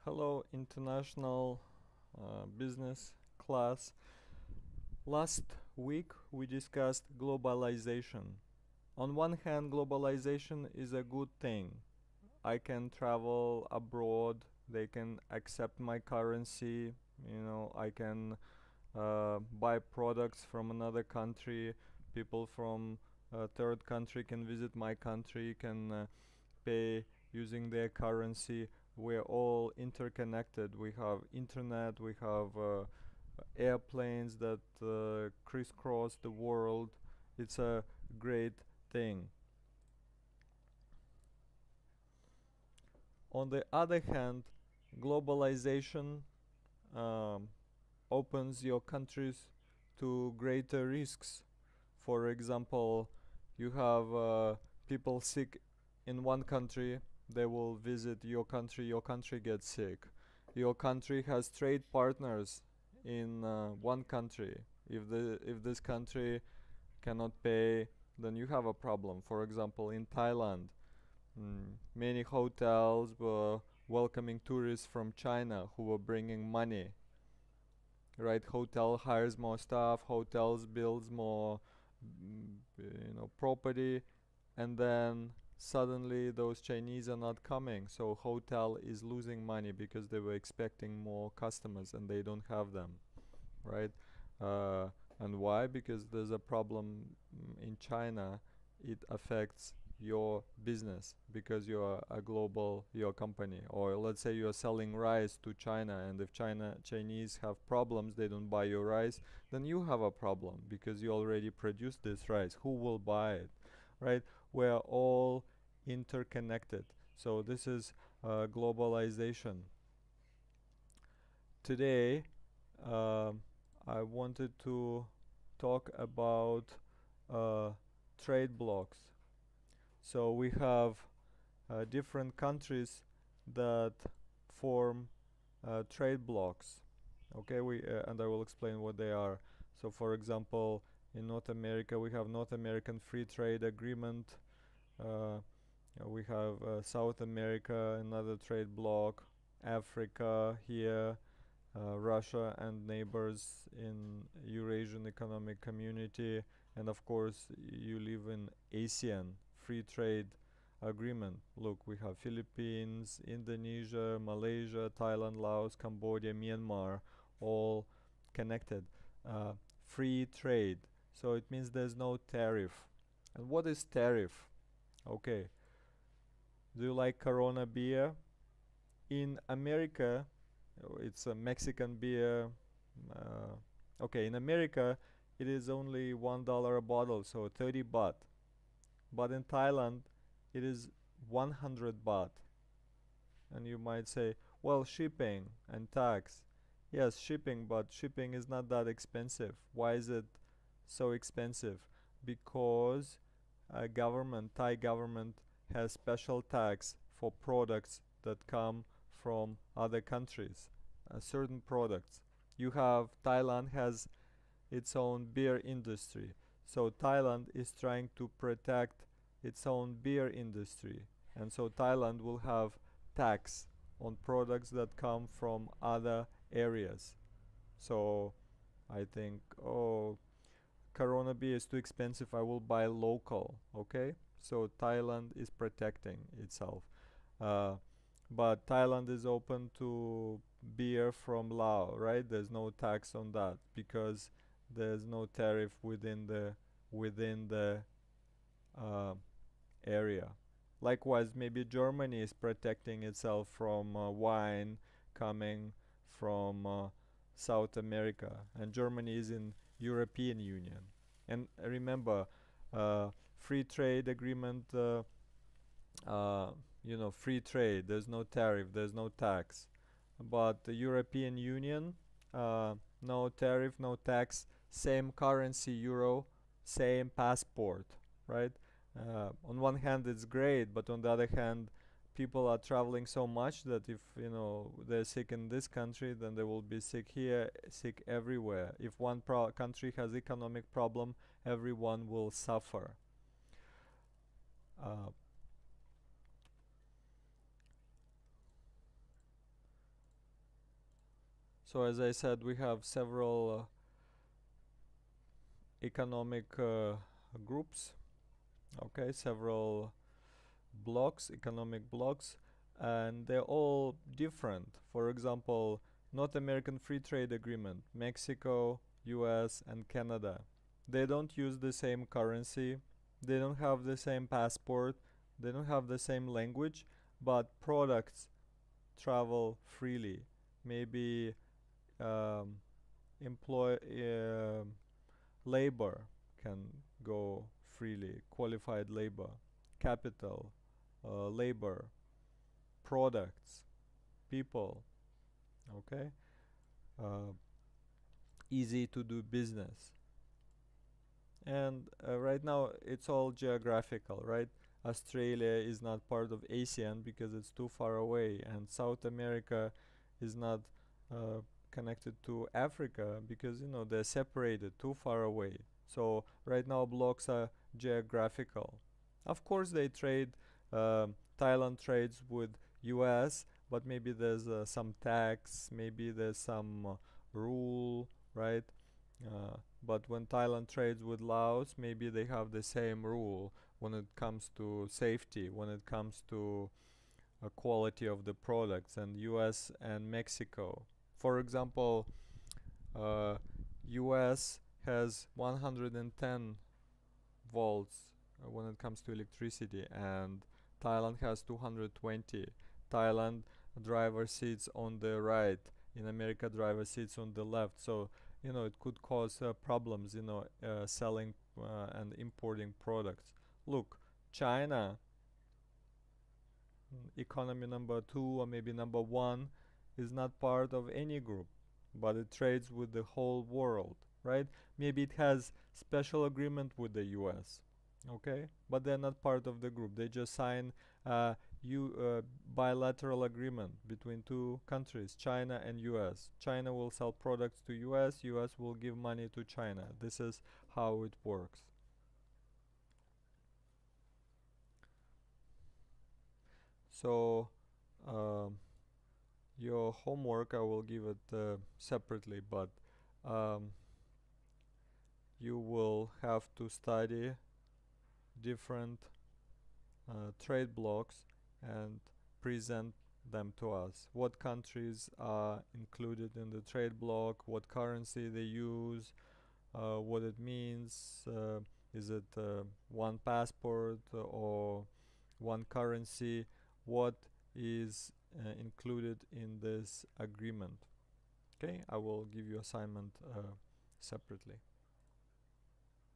Hello, international business class. Last week we discussed globalization. On one hand, globalization is a good thing. I can travel abroad, they can accept my currency, I can buy products from another country, people from a third country can visit my country, can pay using their currency. We're all interconnected. We have internet, we have airplanes that crisscross the world. It's a great thing. On the other hand, globalization um, opens your countries to greater risks. For example, you have people sick in one country, they will visit your country gets sick. Your country has trade partners in one country. If this country cannot pay, then you have a problem. For example, in Thailand, many hotels were welcoming tourists from China who were bringing money. Right, hotel hires more staff, hotels builds more, property, and then suddenly those Chinese are not coming. So hotel is losing money because they were expecting more customers and they don't have them, right? And why? Because there's a problem in China. It affects your business because you're a global your company, or let's say you're selling rice to China, and if Chinese have problems, they don't buy your rice, then you have a problem because you already produced this rice. Who will buy it, right? We're all interconnected. So this is globalization. Today, um, I wanted to talk about uh, trade blocks. So we have different countries that form trade blocks. Okay, we and I will explain what they are. So, for example, in North America, we have North American Free Trade Agreement. Uh, we have South America, another trade block. Africa here, Russia and neighbors in Eurasian Economic Community, and of course you live in ASEAN Free Trade Agreement. Look, we have Philippines, Indonesia, Malaysia, Thailand, Laos, Cambodia, Myanmar, all connected. Free trade. So it means there's no tariff. And what is tariff? Okay. Do you like Corona beer? In America, it's a Mexican beer. Uh, okay, in America, it is only $1 a bottle, so 30 baht. But in Thailand, it is 100 baht. And you might say, well, shipping and tax. Yes, shipping, but shipping is not that expensive. Why is it so expensive? Because Thai government has special tax for products that come from other countries, certain products. You have Thailand has its own beer industry. So Thailand is trying to protect its own beer industry. And so Thailand will have tax on products that come from other areas. So I think, oh, Corona beer is too expensive, I will buy local. Okay? So Thailand is protecting itself. Uh, but Thailand is open to beer from Laos, right? There's no tax on that because there's no tariff within the uh, area. Likewise, maybe Germany is protecting itself from wine coming from South America, and Germany is in European Union. And remember, free trade agreement. Free trade. There's no tariff. There's no tax. But the European Union, no tariff, no tax, same currency, euro, same passport, right? On one hand, it's great, but on the other hand, people are traveling so much that if they're sick in this country, then they will be sick here, sick everywhere. If one country has economic problem, everyone will suffer. Uh, So as I said, we have several economic groups, okay, several blocks, economic blocks, and they're all different. For example, North American Free Trade Agreement, Mexico, US, and Canada. They don't use the same currency, they don't have the same passport, they don't have the same language, but products travel freely. Maybe um, employ labor can go freely, qualified labor, capital, labor, products, people, okay? Uh, Easy to do business. And right now it's all geographical, right? Australia is not part of ASEAN because it's too far away, and South America is not uh, connected to Africa because they're separated too far away. So right now blocks are geographical. Of course they trade. Thailand trades with US, but maybe there's some tax, maybe there's some rule, right? But when Thailand trades with Laos, maybe they have the same rule when it comes to safety, when it comes to quality of the products, and US and Mexico. For example, uh, US has 110 volts when it comes to electricity, and Thailand has 220. Thailand driver sits on the right, in America driver sits on the left, so it could cause problems, selling and importing products. Look, China, economy number 2 or maybe number 1, is not part of any group, but it trades with the whole world, right? Maybe it has special agreement with the US, okay, but they're not part of the group. They just sign bilateral agreement between two countries, China and US. China will sell products to US, US will give money to China. This is how it works. So um, your homework, I will give it separately, but um, you will have to study different trade blocks and present them to us. What countries are included in the trade block, what currency they use, what it means, is it one passport or one currency, what is included in this agreement. Okay, I will give you assignment separately.